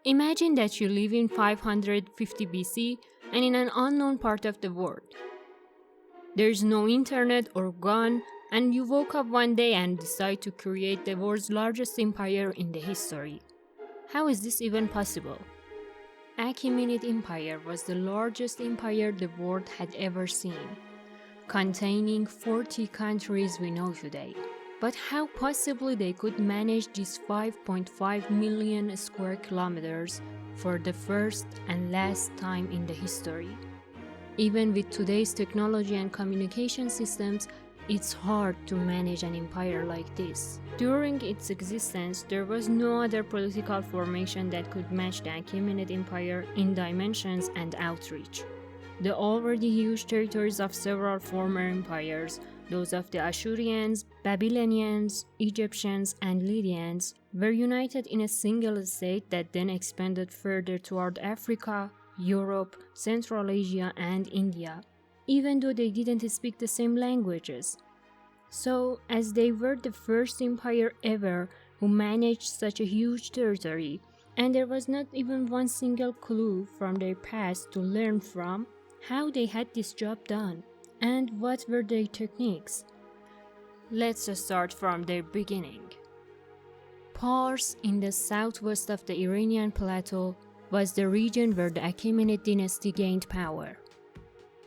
Imagine that you live in 550 BC and in an unknown part of the world. There's no internet or gun, and you woke up one day and decide to create the world's largest empire in the history. How is this even possible? Achaemenid Empire was the largest empire the world had ever seen, containing 40 countries we know today. But how possibly they could manage these 5.5 million square kilometers for the first and last time in the history? Even with today's technology and communication systems, it's hard to manage an empire like this. During its existence, there was no other political formation that could match the Achaemenid Empire in dimensions and outreach. The already huge territories of several former empires, those of the Ashurians, Babylonians, Egyptians, and Lydians, were united in a single state that then expanded further toward Africa, Europe, Central Asia, and India, even though they didn't speak the same languages. So, as they were the first empire ever who managed such a huge territory, and there was not even one single clue from their past to learn from, how they had this job done, and what were their techniques. Let's start from their beginning. Pars, in the southwest of the Iranian plateau, was the region where the Achaemenid dynasty gained power.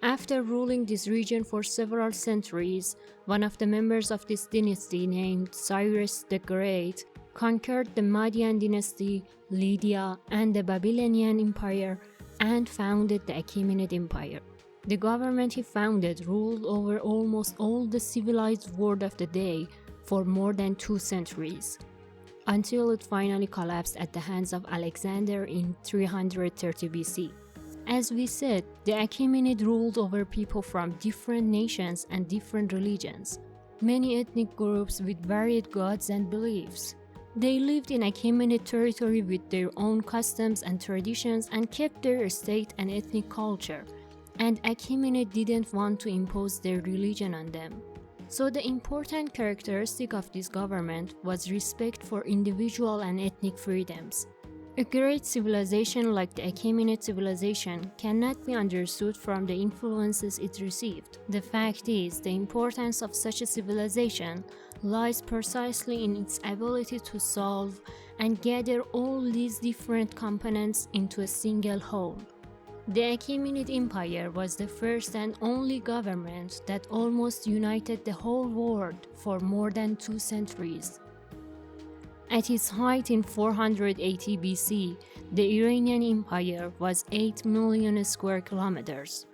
After ruling this region for several centuries, one of the members of this dynasty, named Cyrus the Great, conquered the Median dynasty, Lydia, and the Babylonian Empire, and founded the Achaemenid Empire. The government he founded ruled over almost all the civilized world of the day for more than 2 centuries, until it finally collapsed at the hands of Alexander in 330 BC. As we said, the Achaemenid ruled over people from different nations and different religions, many ethnic groups with varied gods and beliefs. They lived in Achaemenid territory with their own customs and traditions and kept their state and ethnic culture, and Achaemenid didn't want to impose their religion on them. So the important characteristic of this government was respect for individual and ethnic freedoms. A great civilization like the Achaemenid civilization cannot be understood from the influences it received. The fact is, the importance of such a civilization lies precisely in its ability to solve and gather all these different components into a single whole. The Achaemenid Empire was the first and only government that almost united the whole world for more than 2 centuries. At its height in 480 BC, the Iranian Empire was 8 million square kilometers,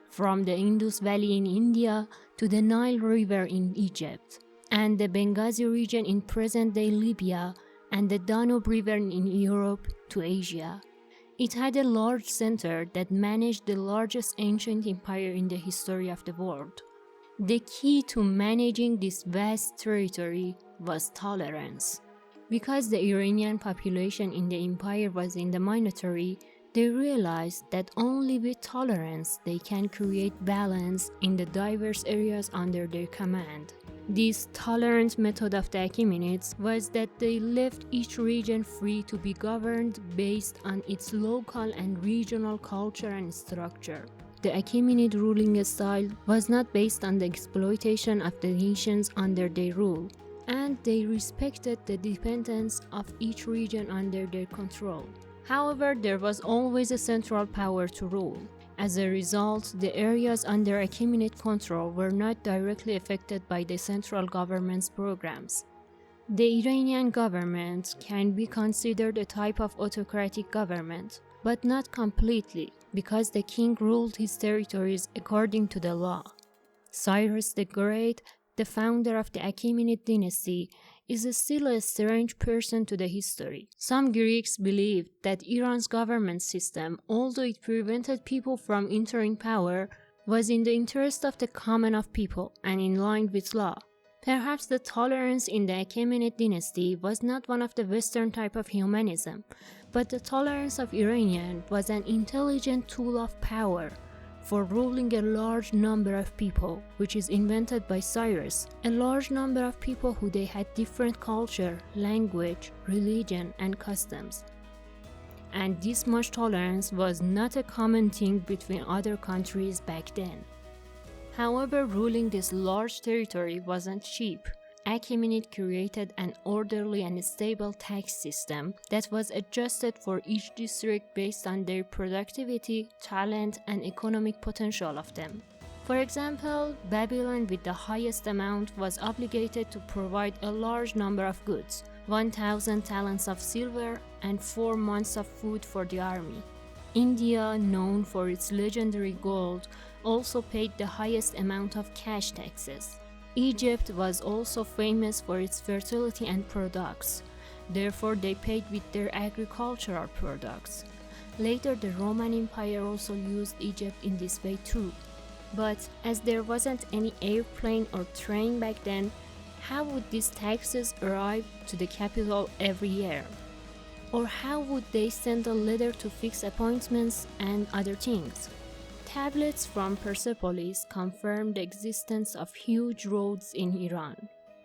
from the Indus Valley in India to the Nile River in Egypt, and the Benghazi region in present-day Libya, and the Danube River in Europe to Asia. It had a large center that managed the largest ancient empire in the history of the world. The key to managing this vast territory was tolerance. Because the Iranian population in the empire was in the minority, they realized that only with tolerance they can create balance in the diverse areas under their command. This tolerant method of the Achaemenids was that they left each region free to be governed based on its local and regional culture and structure. The Achaemenid ruling style was not based on the exploitation of the nations under their rule, and they respected the dependence of each region under their control. However, there was always a central power to rule. As a result, the areas under Achaemenid control were not directly affected by the central government's programs. The Iranian government can be considered a type of autocratic government, but not completely, because the king ruled his territories according to the law. Cyrus the Great, the founder of the Achaemenid dynasty, is still a strange person to the history. Some Greeks believed that Iran's government system, although it prevented people from entering power, was in the interest of the common of people and in line with law. Perhaps the tolerance in the Achaemenid dynasty was not one of the Western type of humanism, but the tolerance of Iranian was an intelligent tool of power for ruling a large number of people, which is invented by Cyrus, a large number of people who they had different culture, language, religion, and customs. and this much tolerance was not a common thing between other countries back then. However, ruling this large territory wasn't cheap. Achaemenid created an orderly and stable tax system that was adjusted for each district based on their productivity, talent, and economic potential of them. For example, Babylon with the highest amount was obligated to provide a large number of goods, 1,000 talents of silver and 4 months of food for the army. India, known for its legendary gold, also paid the highest amount of cash taxes. Egypt was also famous for its fertility and products. Therefore, they paid with their agricultural products. Later, the Roman Empire also used Egypt in this way too. But as there wasn't any airplane or train back then, how would these taxes arrive to the capital every year? Or how would they send a letter to fix appointments and other things? Tablets from Persepolis confirm the existence of huge roads in Iran.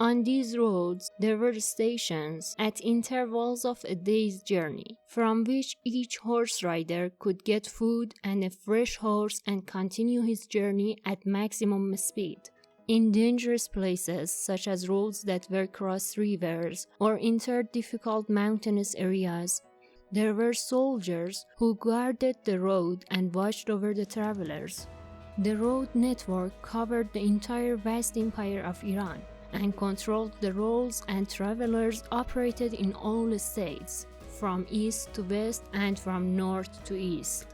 On these roads, there were stations at intervals of a day's journey, from which each horse rider could get food and a fresh horse and continue his journey at maximum speed. In dangerous places, such as roads that were crossed rivers or entered difficult mountainous areas, there were soldiers who guarded the road and watched over the travelers. The road network covered the entire vast empire of Iran and controlled the roads, and travelers operated in all states, from east to west and from north to east.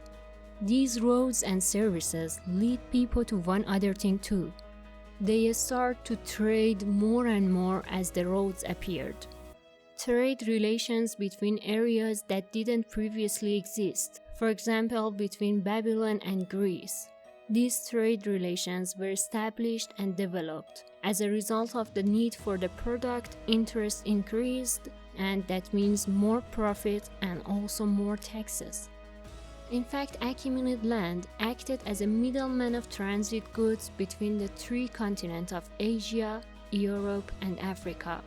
These roads and services lead people to one other thing too. They start to trade more and more as the roads appeared. Trade relations between areas that didn't previously exist, for example between Babylon and Greece. These trade relations were established and developed. As a result of the need for the product, interest increased, and that means more profit and also more taxes. In fact, Achaemenid land acted as a middleman of transit goods between the three continents of Asia, Europe, and Africa.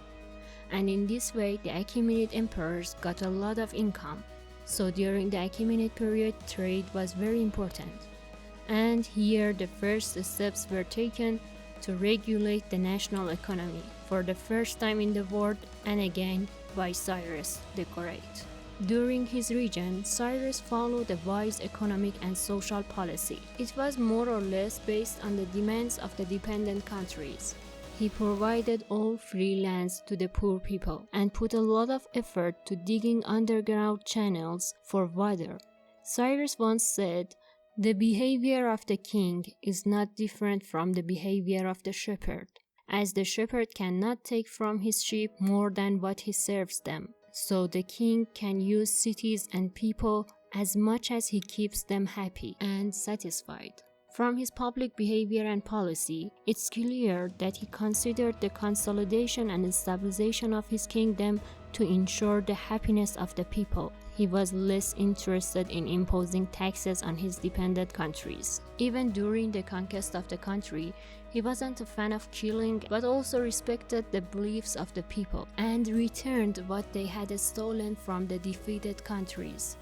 And in this way, the Achaemenid emperors got a lot of income. So during the Achaemenid period, trade was very important. And here the first steps were taken to regulate the national economy for the first time in the world, and again by Cyrus the Great. During his reign, Cyrus followed a wise economic and social policy. It was more or less based on the demands of the dependent countries. He provided all free lands to the poor people and put a lot of effort to digging underground channels for water. Cyrus once said, "The behavior of the king is not different from the behavior of the shepherd, as the shepherd cannot take from his sheep more than what he serves them. So the king can use cities and people as much as he keeps them happy and satisfied." From his public behavior and policy, it's clear that he considered the consolidation and stabilization of his kingdom to ensure the happiness of the people. He was less interested in imposing taxes on his dependent countries. Even during the conquest of the country, he wasn't a fan of killing, but also respected the beliefs of the people and returned what they had stolen from the defeated countries.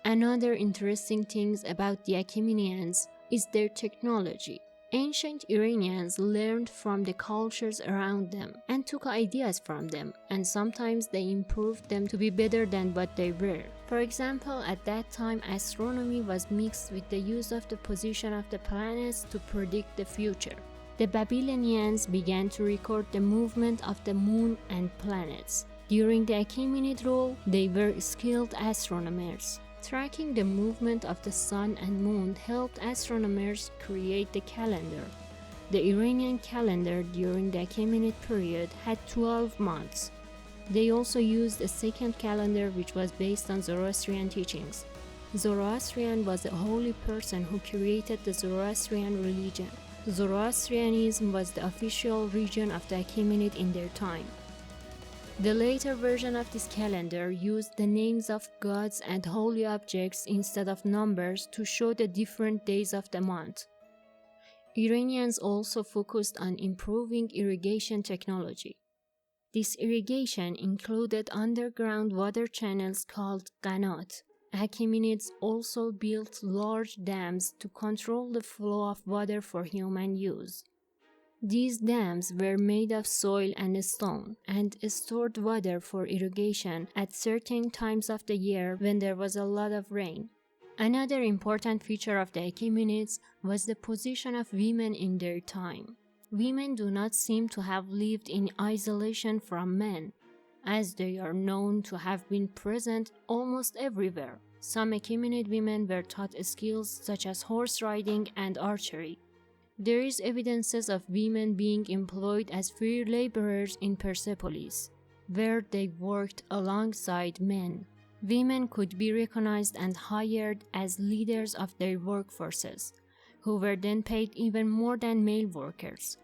Another interesting thing about the Achaemenians is their technology. Ancient Iranians learned from the cultures around them and took ideas from them, and sometimes they improved them to be better than what they were. For example, at that time, astronomy was mixed with the use of the position of the planets to predict the future. The Babylonians began to record the movement of the moon and planets. During the Achaemenid rule, they were skilled astronomers. Tracking the movement of the sun and moon helped astronomers create the calendar. The Iranian calendar during the Achaemenid period had 12 months. They also used a second calendar which was based on Zoroastrian teachings. Zoroastrian was a holy person who created the Zoroastrian religion. Zoroastrianism was the official religion of the Achaemenid in their time. The later version of this calendar used the names of gods and holy objects instead of numbers to show the different days of the month. Iranians also focused on improving irrigation technology. This irrigation included underground water channels called qanat. Achaemenids also built large dams to control the flow of water for human use. These dams were made of soil and stone and stored water for irrigation at certain times of the year when there was a lot of rain. Another important feature of the Achaemenids was the position of women in their time. Women do not seem to have lived in isolation from men, as they are known to have been present almost everywhere. Some Achaemenid women were taught skills such as horse riding and archery. There is evidences of women being employed as free laborers in Persepolis, where they worked alongside men. Women could be recognized and hired as leaders of their workforces, who were then paid even more than male workers.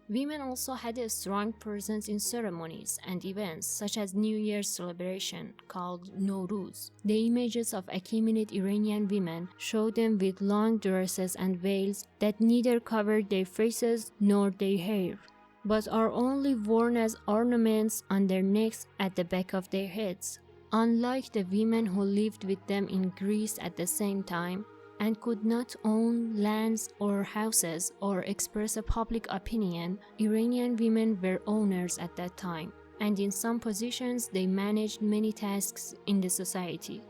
Women also had a strong presence in ceremonies and events such as New Year's celebration called Nowruz. The images of Achaemenid Iranian women show them with long dresses and veils that neither covered their faces nor their hair, but are only worn as ornaments on their necks at the back of their heads. Unlike the women who lived with them in Greece at the same time, and could not own lands or houses or express a public opinion, Iranian women were owners at that time, and in some positions they managed many tasks in the society.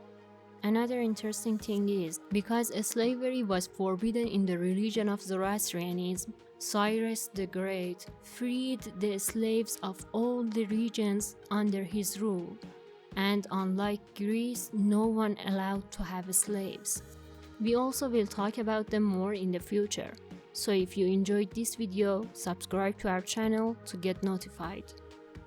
Another interesting thing is, because slavery was forbidden in the religion of Zoroastrianism, Cyrus the Great freed the slaves of all the regions under his rule, and unlike Greece, no one allowed to have slaves. We also will talk about them more in the future. So if you enjoyed this video, subscribe to our channel to get notified.